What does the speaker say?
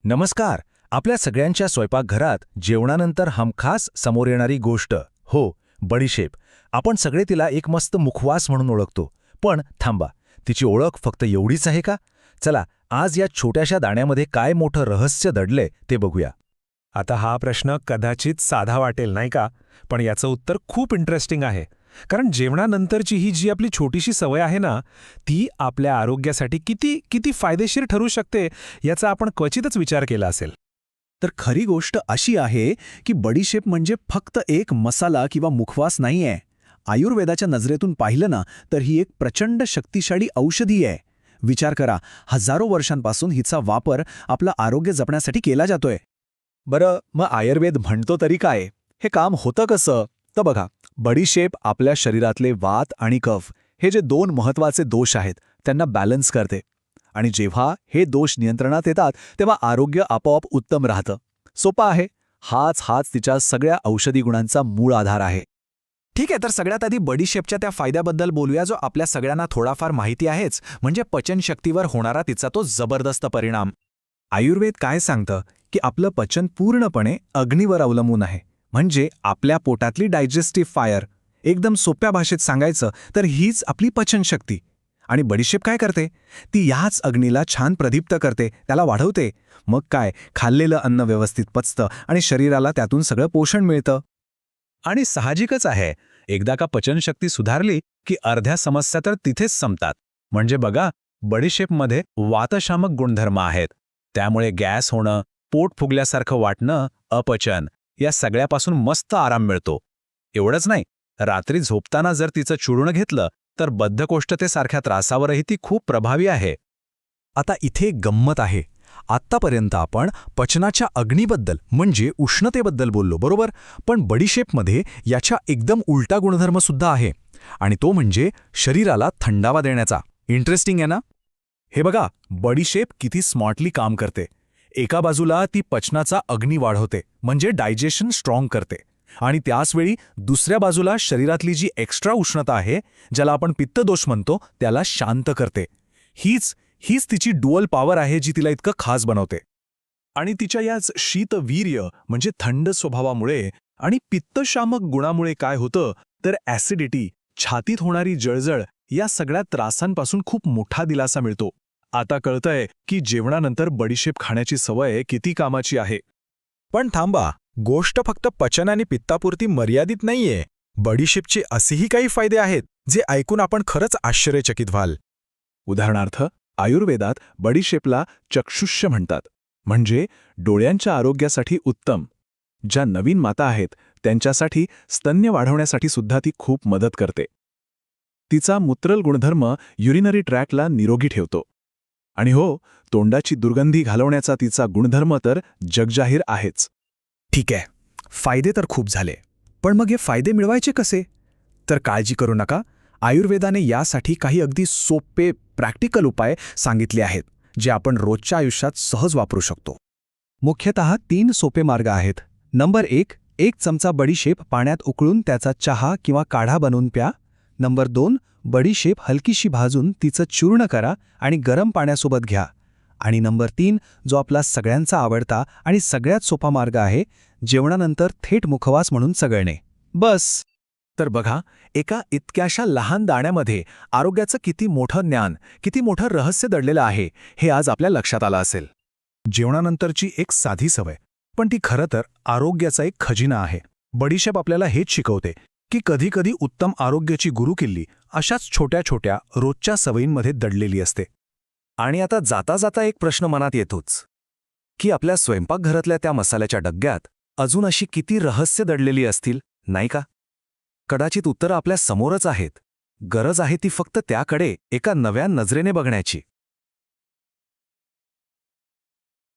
नमस्कार. आपल्या सगळ्यांच्या स्वयंपाकघरात जेवणानंतर हमखास समोर येणारी गोष्ट, हो, बडीशेप. आपण सगळे तिला एक मस्त मुखवास म्हणून ओळखतो. पण थांबा, तिची ओळख फक्त एवढीच आहे का? चला, आज या छोट्याशा दाण्यामध्ये काय मोठं रहस्य दडलंय ते बघूया. आता हा प्रश्न कदाचित साधा वाटेल नाही का, पण याचं उत्तर खूप इंटरेस्टिंग आहे. कारण जेवणानंतरची ही जी आपली छोटीशी सवय आहे ना, ती आपल्या आरोग्यासाठी किती किती फायदेशीर ठरू शकते याचा आपण क्वचितच विचार केला असेल. तर खरी गोष्ट अशी आहे की बडीशेप म्हणजे फक्त एक मसाला किंवा मुखवास नाहीये. आयुर्वेदाच्या नजरेतून पाहिलं ना तर ही एक प्रचंड शक्तिशाली औषधी आहे. विचार करा, हजारो वर्षांपासून हिचा वापर आपलं आरोग्य जपण्यासाठी केला जातोय. बरं, मग आयुर्वेद म्हणतो तरी काय? हे काम होतं कसं? तर बघा, बडीशेप आपल्या शरीरातले वात आणि कफ हे जे दोन महत्त्वाचे दोष आहेत त्यांना बॅलन्स करते. आणि जेव्हा हे दोष नियंत्रणात येतात तेव्हा आरोग्य आपोआप उत्तम राहतं. सोपा आहे. हाच तिच्या सगळ्या औषधी गुणांचा मूळ आधार आहे. ठीक आहे, तर सगळ्यात आधी बडीशेपच्या त्या फायद्याबद्दल बोलूया जो आपल्या सगळ्यांना थोडाफार माहिती आहेच, म्हणजे पचनशक्तीवर होणारा तिचा तो जबरदस्त परिणाम. आयुर्वेद काय सांगतं की आपलं पचन पूर्णपणे अग्नीवर अवलंबून आहे. म्हणजे आपल्या पोटातली डायजेस्टिव्ह फायर. एकदम सोप्या भाषेत सांगायचं तर हीच आपली पचनशक्ती. आणि बडीशेप काय करते? ती याच अग्नीला छान प्रदीप्त करते, त्याला वाढवते. मग काय, खाल्लेलं अन्न व्यवस्थित पचतं आणि शरीराला त्यातून सगळं पोषण मिळतं. आणि साहजिकच आहे, एकदा का पचनशक्ती सुधारली की अर्ध्या समस्या तर तिथेच संपतात. म्हणजे बघा, बडीशेपमध्ये वातशामक गुणधर्म आहेत. त्यामुळे गॅस होणं, पोट फुगल्यासारखं वाटणं, अपचन या सगळ्यापासून मस्त आराम मिळतो. एवढंच नाही, रात्री झोपताना जर तिचं चूर्ण घेतलं तर बद्धकोष्ठतेसारख्या त्रासावरही ती खूप प्रभावी आहे. आता इथे एक गंमत आहे. आत्तापर्यंत आपण पचनाच्या अग्नीबद्दल म्हणजे उष्णतेबद्दल बोललो, बरोबर? पण बडीशेपमध्ये याच्या एकदम उलटा गुणधर्मसुद्धा आहे. आणि तो म्हणजे शरीराला थंडावा देण्याचा. इंटरेस्टिंग आहे ना? हे बघा, बडीशेप किती स्मार्टली काम करते. एका बाजूला ती पचनाचा अग्नी वाढवते, म्हणजे डायजेशन स्ट्रॉंग करते. आणि त्याचवेळी दुसऱ्या बाजूला शरीरातली जी एक्स्ट्रा उष्णता आहे, ज्याला आपण पित्तदोष म्हणतो, त्याला शांत करते. हीच तिची डुअल पॉवर आहे जी तिला इतकं खास बनवते. आणि तिच्या याच शीतवीर्य म्हणजे थंड स्वभावामुळे आणि पित्तशामक गुणामुळे काय होतं तर ॲसिडिटी, छातीत होणारी जळजळ या सगळ्या त्रासांपासून खूप मोठा दिलासा मिळतो. आता कळतंय की जेवणानंतर बडीशेप खाण्याची सवय किती कामाची आहे. पण थांबा, गोष्ट फक्त पचन आणि पित्तापुरती मर्यादित नाहीये. बडीशेपचे असेही काही फायदे आहेत जे ऐकून आपण खरंच आश्चर्यचकित व्हाल. उदाहरणार्थ, आयुर्वेदात बडीशेपला चक्षुष्य म्हणतात, म्हणजे डोळ्यांच्या आरोग्यासाठी उत्तम. ज्या नवीन माता आहेत त्यांच्यासाठी स्तन्य वाढवण्यासाठी सुद्धा ती खूप मदत करते. तिचा मूत्रल गुणधर्म युरिनरी ट्रॅक्टला निरोगी ठेवतो. आणि हो, तोंडाची दुर्गंधी घालवण्याचा तिचा गुणधर्म तर जगजाहीर आहेच. ठीक आहे, फायदे तर खूप झाले. पण मग हे फायदे मिळवायचे कसे? तर काळजी करू नका, आयुर्वेदाने यासाठी काही अगदी सोपे प्रॅक्टिकल उपाय सांगितले आहेत जे आपण रोजच्या आयुष्यात सहज वापरू शकतो. मुख्यतः 3 सोपे मार्ग आहेत. नंबर 1, 1 चमचा बडीशेप पाण्यात उकळून त्याचा चहा किंवा काढा बनवून प्या. नंबर 2, बडीशेप हलकीशी भाजून तिचं चूर्ण करा आणि गरम पाण्यासोबत घ्या. आणि नंबर 3, जो आपला सगळ्यांचा आवडता आणि सगळ्यात सोपा मार्ग आहे, जेवणानंतर थेट मुखवास म्हणून चघळणे. बस. तर बघा, एका इतक्याशा लहान दाण्यामध्ये आरोग्याचं किती मोठं ज्ञान, किती मोठं रहस्य दडलेलं आहे हे आज आपल्या लक्षात आलं असेल. जेवणानंतरची एक साधी सवय, पण ती खरं तर आरोग्याचा एक खजिना आहे. बडीशेप आपल्याला हेच शिकवते की कधीकधी उत्तम आरोग्याची गुरुकिल्ली अशाच छोट्या छोट्या रोजच्या सवयींमध्ये दडलेली असते. आणि आता जाता जाता एक प्रश्न मनात येतोच की आपल्या स्वयंपाकघरातल्या त्या मसाल्याच्या डग्यात अजून अशी किती रहस्य दडलेली असतील, नाही का? कदाचित उत्तरं आपल्या समोरच आहेत. गरज आहे ती फक्त त्याकडे एका नव्या नजरेने बघण्याची.